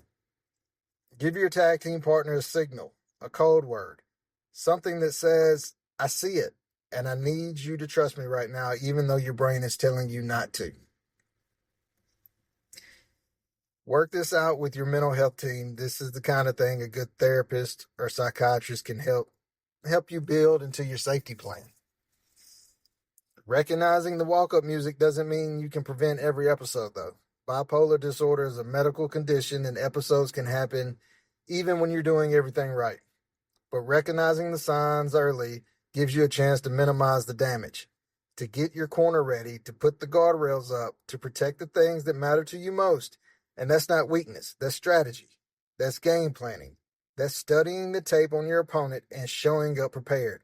Give your tag team partner a signal, a code word, something that says, I see it, and I need you to trust me right now, even though your brain is telling you not to. Work this out with your mental health team. This is the kind of thing a good therapist or psychiatrist can help you build into your safety plan. Recognizing the walk-up music doesn't mean you can prevent every episode, though. Bipolar disorder is a medical condition, and episodes can happen even when you're doing everything right. But recognizing the signs early gives you a chance to minimize the damage, to get your corner ready, to put the guardrails up, to protect the things that matter to you most. And that's not weakness. That's strategy. That's game planning. That's studying the tape on your opponent and showing up prepared.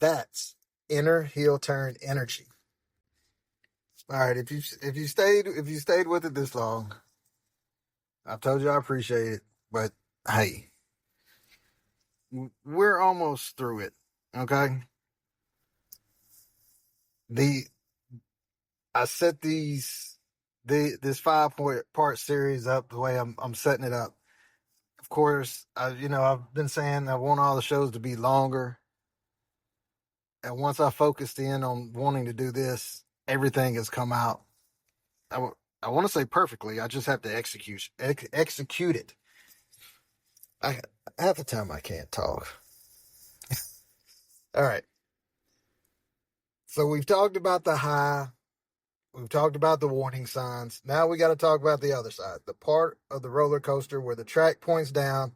That's inner heel turn energy. All right, if you stayed with it this long, I've told you I appreciate it. But hey, we're almost through it. Okay. The I set this 5 part series up the way I'm setting it up. Of course, I've been saying I want all the shows to be longer. And once I focused in on wanting to do this, everything has come out. I want to say perfectly. I just have to execute it. I half the time I can't talk. All right. So we've talked about the high. We've talked about the warning signs. Now we got to talk about the other side, the part of the roller coaster where the track points down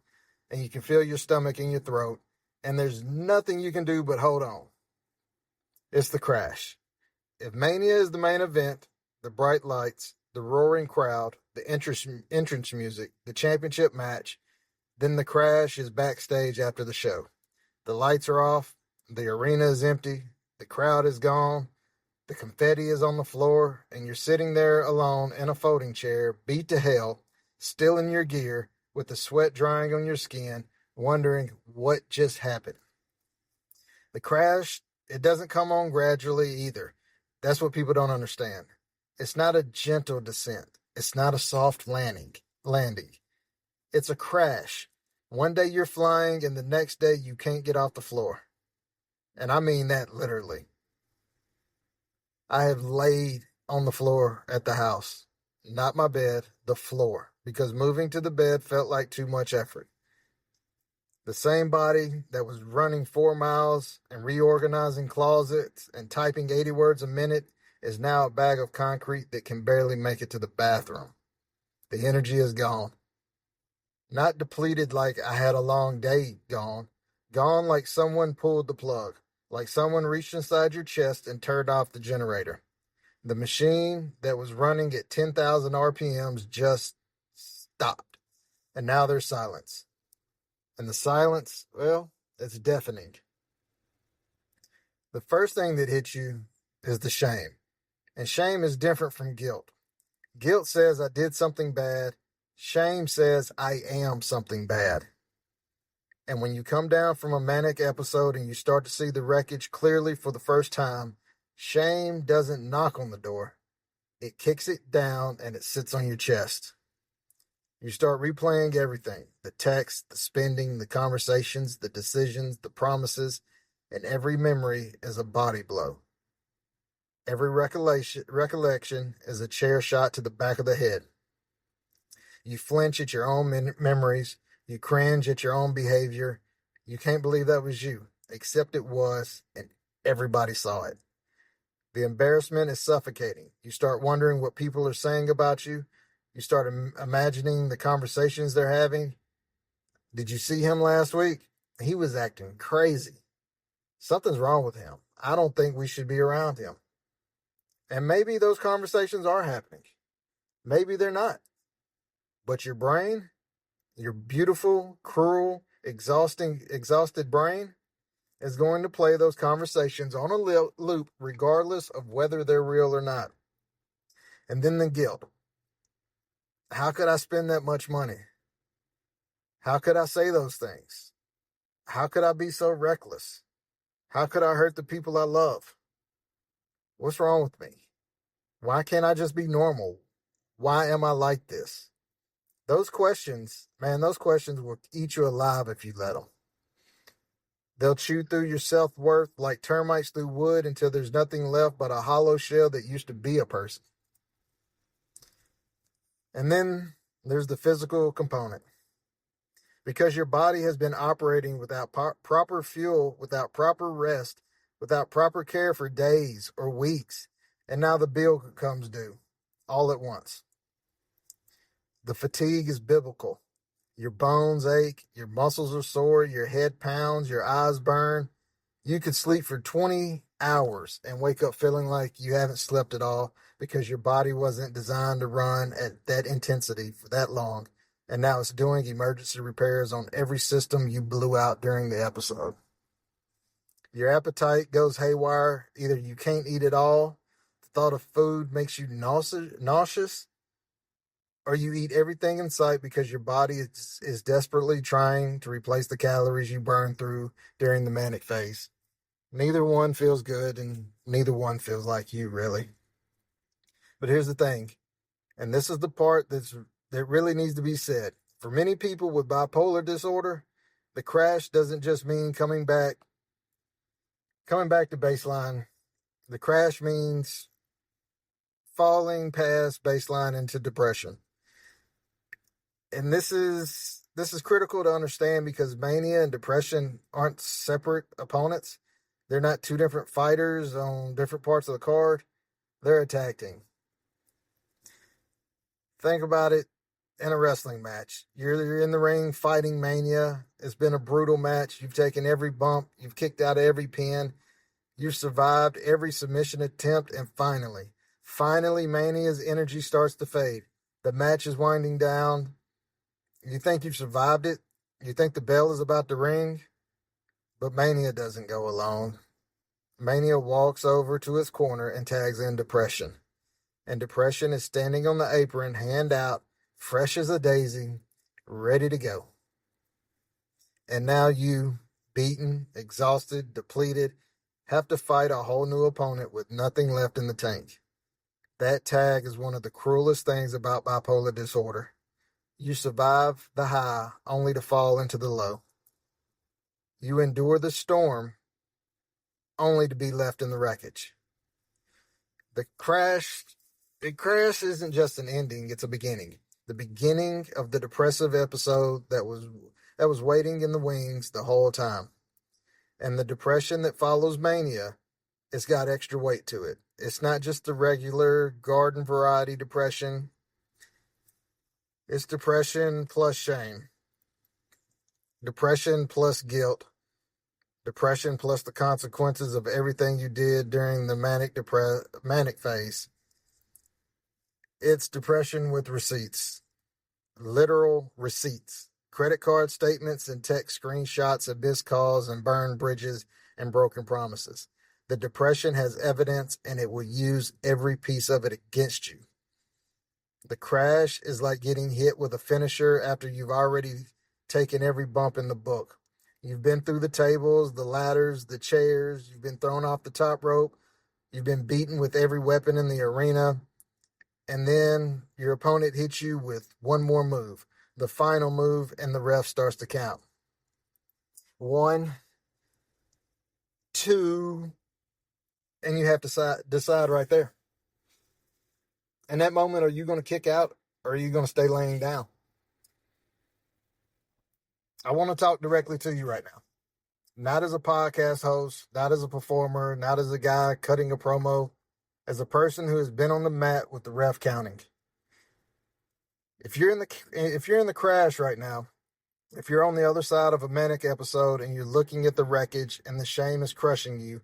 and you can feel your stomach in your throat, and there's nothing you can do but hold on. It's the crash. If Mania is the main event, the bright lights, the roaring crowd, the entrance music, the championship match, then the crash is backstage after the show. The lights are off, the arena is empty, the crowd is gone, the confetti is on the floor, and you're sitting there alone in a folding chair, beat to hell, still in your gear, with the sweat drying on your skin, wondering what just happened. The crash, it doesn't come on gradually either. That's what people don't understand. It's not a gentle descent. It's not a soft landing. It's a crash. One day you're flying, and the next day you can't get off the floor. And I mean that literally. I have laid on the floor at the house, not my bed, the floor, because moving to the bed felt like too much effort. The same body that was running 4 miles and reorganizing closets and typing 80 words a minute is now a bag of concrete that can barely make it to the bathroom. The energy is gone. Not depleted like I had a long day gone. Gone like someone pulled the plug. Like someone reached inside your chest and turned off the generator. The machine that was running at 10,000 RPMs just stopped. And now there's silence. And the silence, well, it's deafening. The first thing that hits you is the shame. And shame is different from guilt. Guilt says I did something bad. Shame says I am something bad. And when you come down from a manic episode and you start to see the wreckage clearly for the first time, shame doesn't knock on the door. It kicks it down and it sits on your chest. You start replaying everything, the text, the spending, the conversations, the decisions, the promises, and every memory is a body blow. Every recollection is a chair shot to the back of the head. You flinch at your own memories. You cringe at your own behavior. You can't believe that was you, except it was, and everybody saw it. The embarrassment is suffocating. You start wondering what people are saying about you. You start imagining the conversations they're having. Did you see him last week? He was acting crazy. Something's wrong with him. I don't think we should be around him. And maybe those conversations are happening. Maybe they're not. But your brain, your beautiful, cruel, exhausted brain is going to play those conversations on a loop regardless of whether they're real or not. And then the guilt. How could I spend that much money? How could I say those things? How could I be so reckless? How could I hurt the people I love? What's wrong with me? Why can't I just be normal? Why am I like this? Those questions, man, those questions will eat you alive if you let them. They'll chew through your self-worth like termites through wood until there's nothing left but a hollow shell that used to be a person. And then there's the physical component. Because your body has been operating without proper fuel, without proper rest, without proper care for days or weeks, and now the bill comes due all at once. The fatigue is biblical. Your bones ache, your muscles are sore, your head pounds, your eyes burn. You could sleep for 20 hours and wake up feeling like you haven't slept at all because your body wasn't designed to run at that intensity for that long. And now it's doing emergency repairs on every system you blew out during the episode. Your appetite goes haywire. Either you can't eat at all, thought of food makes you nauseous, or you eat everything in sight because your body is desperately trying to replace the calories you burn through during the manic phase. Neither one feels good, and neither one feels like you, really. But here's the thing, and this is the part that really needs to be said. For many people with bipolar disorder, the crash doesn't just mean coming back to baseline. The crash means falling past baseline into depression. And this is critical to understand because mania and depression aren't separate opponents. They're not two different fighters on different parts of the card. They're a tag team. Think about it in a wrestling match. You're in the ring fighting mania. It's been a brutal match. You've taken every bump. You've kicked out of every pin. You've survived every submission attempt. And finally, mania's energy starts to fade. The match is winding down. You think you've survived it. You think the bell is about to ring. But mania doesn't go alone. Mania walks over to its corner and tags in depression. And depression is standing on the apron, hand out, fresh as a daisy, ready to go. And now you, beaten, exhausted, depleted, have to fight a whole new opponent with nothing left in the tank. That tag is one of the cruelest things about bipolar disorder. You survive the high only to fall into the low. You endure the storm only to be left in the wreckage. The crash isn't just an ending, it's a beginning. The beginning of the depressive episode that was waiting in the wings the whole time. And the depression that follows mania, it's got extra weight to it. It's not just the regular garden variety depression. It's depression plus shame. Depression plus guilt. Depression plus the consequences of everything you did during the manic phase. It's depression with receipts. Literal receipts. Credit card statements and text screenshots of missed calls and burned bridges and broken promises. The depression has evidence and it will use every piece of it against you. The crash is like getting hit with a finisher after you've already taken every bump in the book. You've been through the tables, the ladders, the chairs. You've been thrown off the top rope. You've been beaten with every weapon in the arena. And then your opponent hits you with one more move, the final move, and the ref starts to count. 1, 2, and you have to decide right there. In that moment, are you going to kick out or are you going to stay laying down? I want to talk directly to you right now. Not as a podcast host, not as a performer, not as a guy cutting a promo, as a person who has been on the mat with the ref counting. If you're in the crash right now, if you're on the other side of a manic episode and you're looking at the wreckage and the shame is crushing you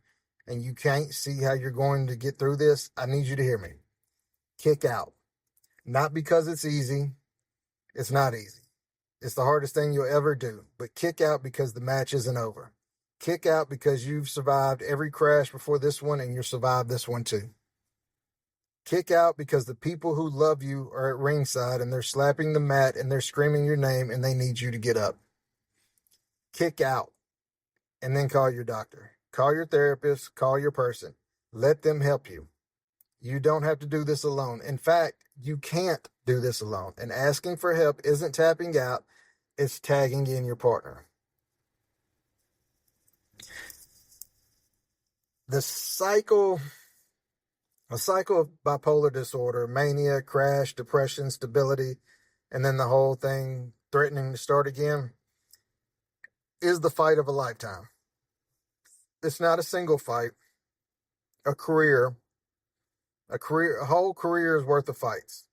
and you can't see how you're going to get through this, I need you to hear me. Kick out. Not because it's easy. It's not easy. It's the hardest thing you'll ever do. But kick out because the match isn't over. Kick out because you've survived every crash before this one and you'll survive this one too. Kick out because the people who love you are at ringside and they're slapping the mat and they're screaming your name and they need you to get up. Kick out and then call your doctor. Call your therapist. Call your person. Let them help you. You don't have to do this alone. In fact, you can't do this alone. And asking for help isn't tapping out. It's tagging in your partner. The cycle of bipolar disorder, mania, crash, depression, stability, and then the whole thing threatening to start again is the fight of a lifetime. It's not a single fight. A whole career's worth of fights.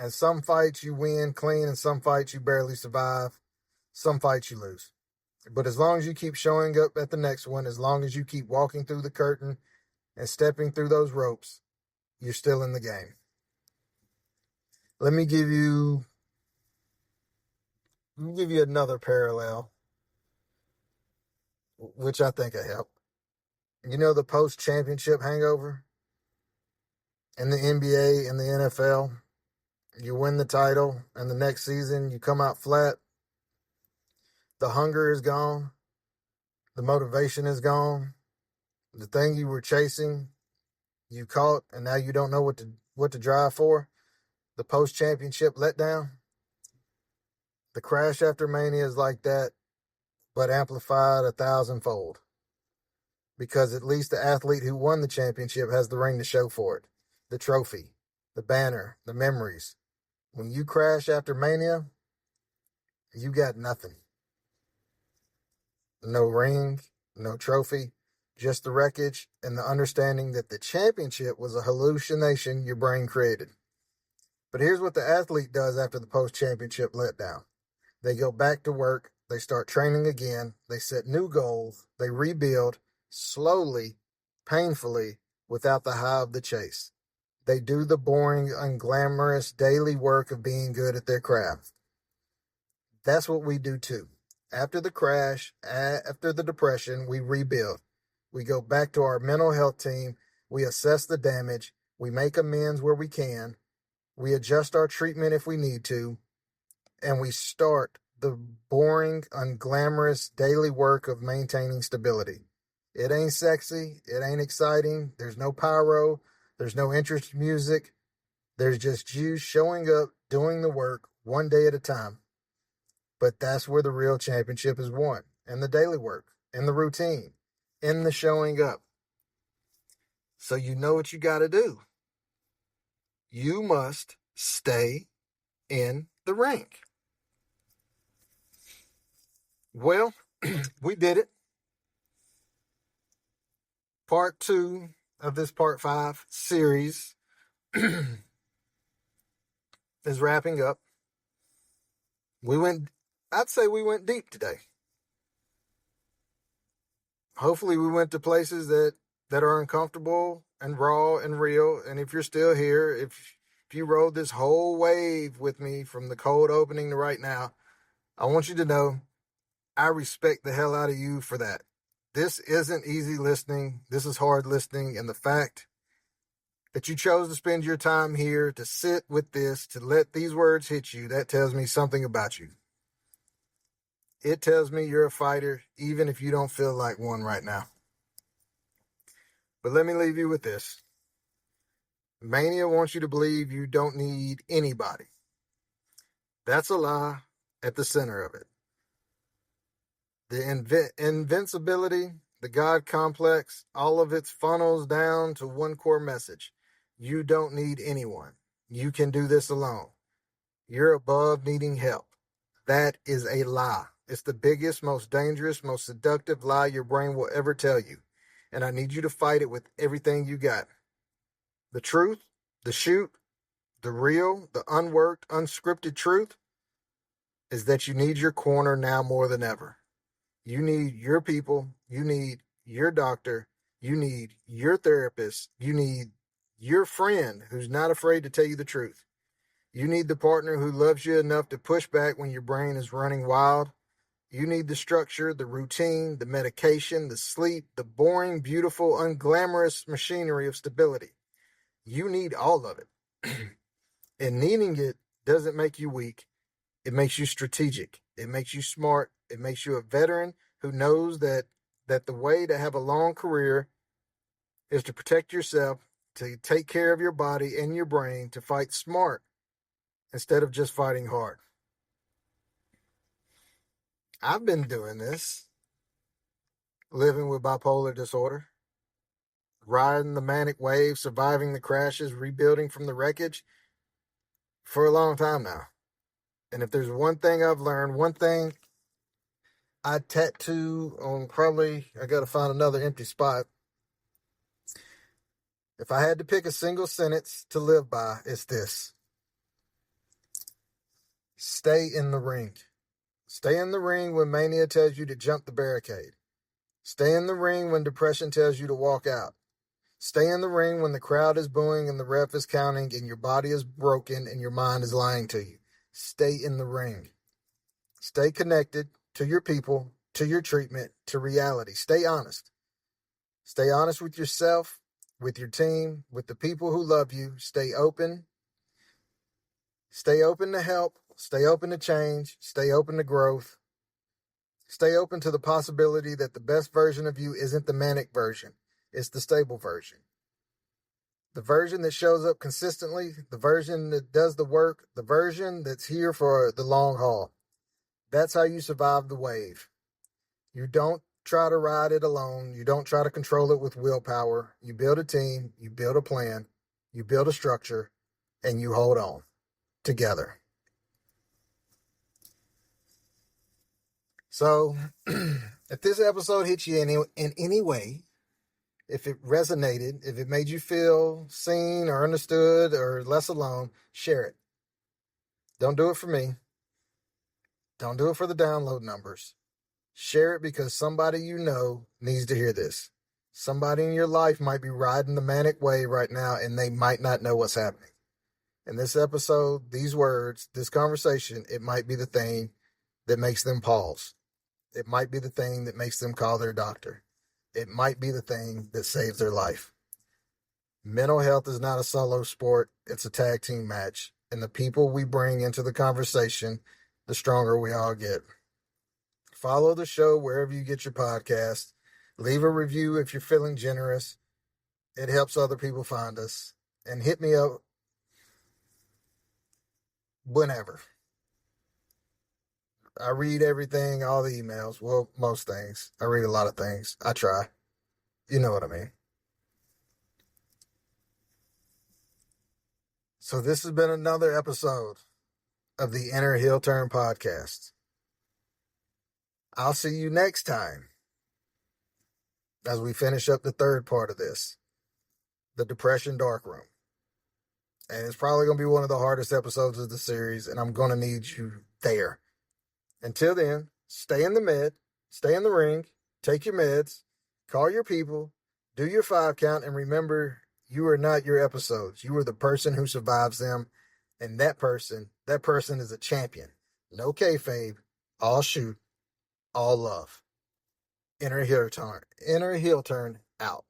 And some fights you win clean and some fights you barely survive. Some fights you lose. But as long as you keep showing up at the next one, as long as you keep walking through the curtain and stepping through those ropes, you're still in the game. Let me give you another parallel, which I think will help. You know the post-championship hangover? in the NBA and the NFL, you win the title, and the next season you come out flat. The hunger is gone. The motivation is gone. The thing you were chasing, you caught, and now you don't know what to drive for. The post-championship letdown. The crash after Mania is like that, but amplified 1,000-fold. Because at least the athlete who won the championship has the ring to show for it. The trophy, the banner, the memories. When you crash after Mania, you got nothing. No ring, no trophy, just the wreckage and the understanding that the championship was a hallucination your brain created. But here's what the athlete does after the post-championship letdown. They go back to work, they start training again, they set new goals, they rebuild, slowly, painfully, without the high of the chase. They do the boring, unglamorous daily work of being good at their craft. That's what we do too. After the crash, after the depression, we rebuild. We go back to our mental health team, we assess the damage, we make amends where we can, we adjust our treatment if we need to, and we start the boring, unglamorous daily work of maintaining stability. It ain't sexy. It ain't exciting. There's no pyro. There's no interest music. There's just you showing up, doing the work one day at a time. But that's where the real championship is won. In the daily work, in the routine, in the showing up. So you know what you got to do. You must stay in the ring. Well, we did it. Part 2 of this Part 5 series is wrapping up. I'd say we went deep today. Hopefully we went to places that are uncomfortable and raw and real. And if you're still here, if you rode this whole wave with me from the cold opening to right now, I want you to know I respect the hell out of you for that. This isn't easy listening. This is hard listening. And the fact that you chose to spend your time here to sit with this, to let these words hit you, that tells me something about you. It tells me you're a fighter, even if you don't feel like one right now. But let me leave you with this. Mania wants you to believe you don't need anybody. That's a lie at the center of it. The invincibility, the God complex, all of it funnels down to one core message. You don't need anyone. You can do this alone. You're above needing help. That is a lie. It's the biggest, most dangerous, most seductive lie your brain will ever tell you. And I need you to fight it with everything you got. The truth, the shoot, the real, the unworked, unscripted truth is that you need your corner now more than ever. You need your people. You need your doctor. You need your therapist. You need your friend who's not afraid to tell you the truth. You need the partner who loves you enough to push back when your brain is running wild. You need the structure, the routine, the medication, the sleep, the boring, beautiful, unglamorous machinery of stability. You need all of it. And needing it doesn't make you weak. It makes you strategic. It makes you smart. It makes you a veteran who knows that the way to have a long career is to protect yourself, to take care of your body and your brain, to fight smart instead of just fighting hard. I've been doing this, living with bipolar disorder, riding the manic wave, surviving the crashes, rebuilding from the wreckage for a long time now. And if there's one thing I've learned, one thing I tattoo on I got to find another empty spot. If I had to pick a single sentence to live by, it's this. Stay in the ring. Stay in the ring when mania tells you to jump the barricade. Stay in the ring when depression tells you to walk out. Stay in the ring when the crowd is booing and the ref is counting and your body is broken and your mind is lying to you. Stay in the ring. Stay connected to your people, to your treatment, to reality. Stay honest. Stay honest with yourself, with your team, with the people who love you. Stay open. Stay open to help. Stay open to change. Stay open to growth. Stay open to the possibility that the best version of you isn't the manic version. It's the stable version. The version that shows up consistently, the version that does the work, the version that's here for the long haul. That's how you survive the wave. You don't try to ride it alone. You don't try to control it with willpower. You build a team, you build a plan, you build a structure, and you hold on together. So, if this episode hit you in any way, if it resonated, if it made you feel seen or understood or less alone, share it. Don't do it for me. Don't do it for the download numbers. Share it because somebody you know needs to hear this. Somebody in your life might be riding the manic wave right now and they might not know what's happening. In this episode, these words, this conversation, it might be the thing that makes them pause. It might be the thing that makes them call their doctor. It might be the thing that saves their life. Mental health is not a solo sport. It's a tag team match. And the people we bring into the conversation, the stronger we all get. Follow the show wherever you get your podcast. Leave a review if you're feeling generous. It helps other people find us. And hit me up whenever. I read everything, all the emails. Well, most things. I read a lot of things. I try. You know what I mean. So this has been another episode of the Inner Heel Turn podcast. I'll see you next time as we finish up the third part of this, the Depression Dark Room. And it's probably going to be one of the hardest episodes of the series, and I'm going to need you there. Until then, stay in the ring, take your meds, call your people, do your 5 count, and remember, you are not your episodes. You are the person who survives them, and that person is a champion. No kayfabe, all shoot, all love. Inner heel turn out.